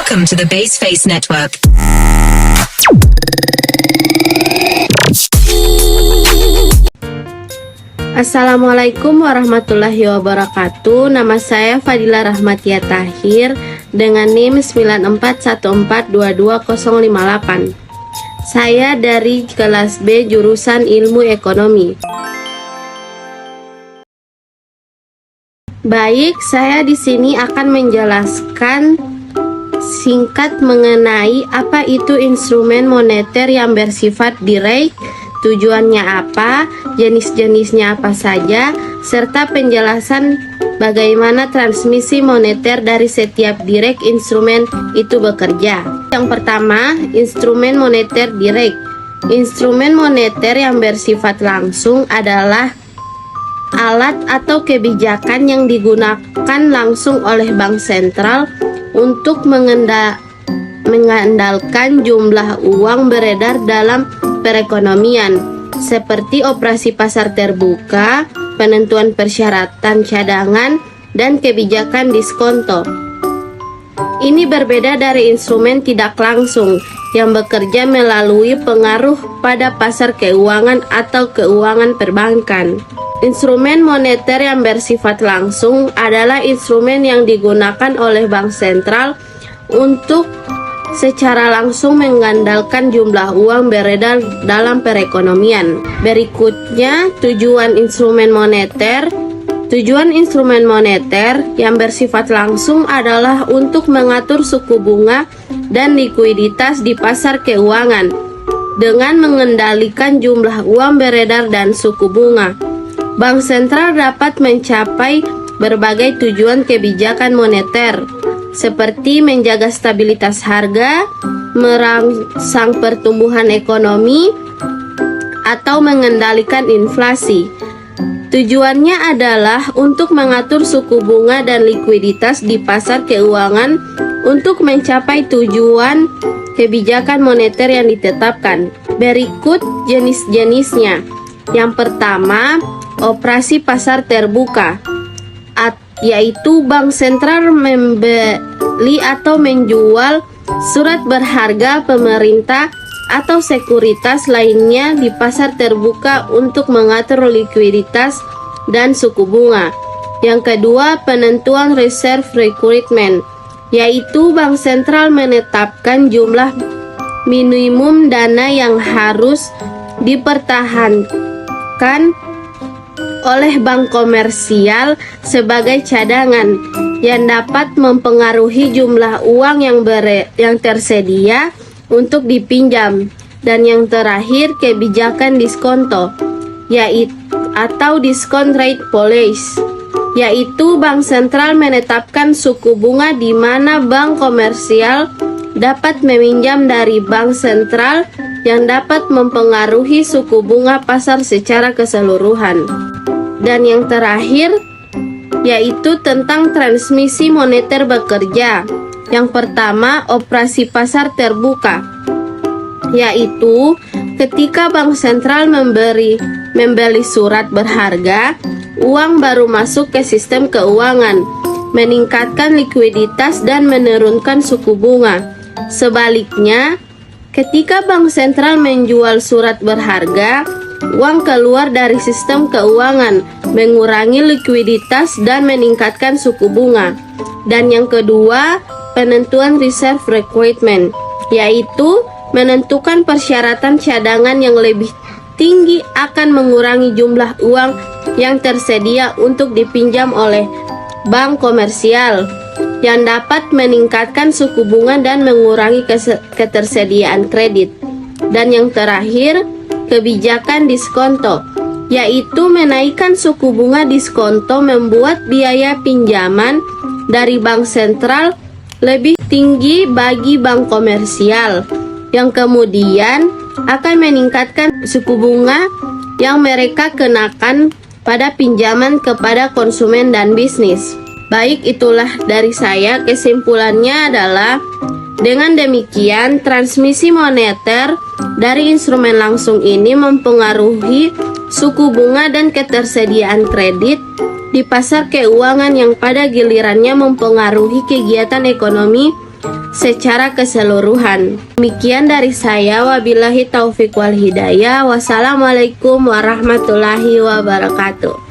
Welcome to the Baseface Network. Assalamualaikum warahmatullahi wabarakatuh. Nama saya Fadila Rahmatia Tahir dengan NIM 9414220058. Saya dari kelas B jurusan Ilmu Ekonomi. Baik, saya di sini akan menjelaskan singkat mengenai apa itu instrumen moneter yang bersifat direct, tujuannya apa, jenis-jenisnya apa saja, serta penjelasan bagaimana transmisi moneter dari setiap direct instrumen itu bekerja. Yang pertama, instrumen moneter direct. Instrumen moneter yang bersifat langsung adalah alat atau kebijakan yang digunakan langsung oleh bank sentral untuk mengandalkan jumlah uang beredar dalam perekonomian, seperti operasi pasar terbuka, penentuan persyaratan cadangan, dan kebijakan diskonto. Ini berbeda dari instrumen tidak langsung yang bekerja melalui pengaruh pada pasar keuangan atau keuangan perbankan. Instrumen moneter yang bersifat langsung adalah instrumen yang digunakan oleh bank sentral untuk secara langsung mengandalkan jumlah uang beredar dalam perekonomian. Berikutnya, tujuan instrumen moneter. Tujuan instrumen moneter yang bersifat langsung adalah untuk mengatur suku bunga dan likuiditas di pasar keuangan dengan mengendalikan jumlah uang beredar dan suku bunga. Bank sentral dapat mencapai berbagai tujuan kebijakan moneter, seperti menjaga stabilitas harga, merangsang pertumbuhan ekonomi, atau mengendalikan inflasi. Tujuannya adalah untuk mengatur suku bunga dan likuiditas di pasar keuangan untuk mencapai tujuan kebijakan moneter yang ditetapkan. Berikut jenis-jenisnya. Yang pertama, operasi pasar terbuka, yaitu bank sentral membeli atau menjual surat berharga pemerintah atau sekuritas lainnya di pasar terbuka untuk mengatur likuiditas dan suku bunga. Yang kedua, penentuan reserve requirement, yaitu bank sentral menetapkan jumlah minimum dana yang harus dipertahankan oleh bank komersial sebagai cadangan yang dapat mempengaruhi jumlah uang yang tersedia untuk dipinjam. Dan yang terakhir, kebijakan diskonto, yaitu atau discount rate policy, yaitu bank sentral menetapkan suku bunga di mana bank komersial dapat meminjam dari bank sentral yang dapat mempengaruhi suku bunga pasar secara keseluruhan. Dan yang terakhir, yaitu tentang transmisi moneter bekerja. Yang pertama, operasi pasar terbuka, yaitu ketika bank sentral membeli surat berharga, uang baru masuk ke sistem keuangan, meningkatkan likuiditas dan menurunkan suku bunga. Sebaliknya, ketika bank sentral menjual surat berharga, uang keluar dari sistem keuangan, mengurangi likuiditas dan meningkatkan suku bunga. Dan yang kedua, penentuan reserve requirement, yaitu menentukan persyaratan cadangan yang lebih tinggi akan mengurangi jumlah uang yang tersedia untuk dipinjam oleh bank komersial, yang dapat meningkatkan suku bunga dan mengurangi ketersediaan kredit. Dan yang terakhir, kebijakan diskonto, yaitu menaikkan suku bunga diskonto membuat biaya pinjaman dari bank sentral lebih tinggi bagi bank komersial, yang kemudian akan meningkatkan suku bunga yang mereka kenakan pada pinjaman kepada konsumen dan bisnis. Baik, itulah dari saya. Kesimpulannya adalah, dengan demikian transmisi moneter dari instrumen langsung ini mempengaruhi suku bunga dan ketersediaan kredit di pasar keuangan yang pada gilirannya mempengaruhi kegiatan ekonomi secara keseluruhan. Demikian dari saya, wabillahi taufik wal hidayah. Wassalamualaikum warahmatullahi wabarakatuh.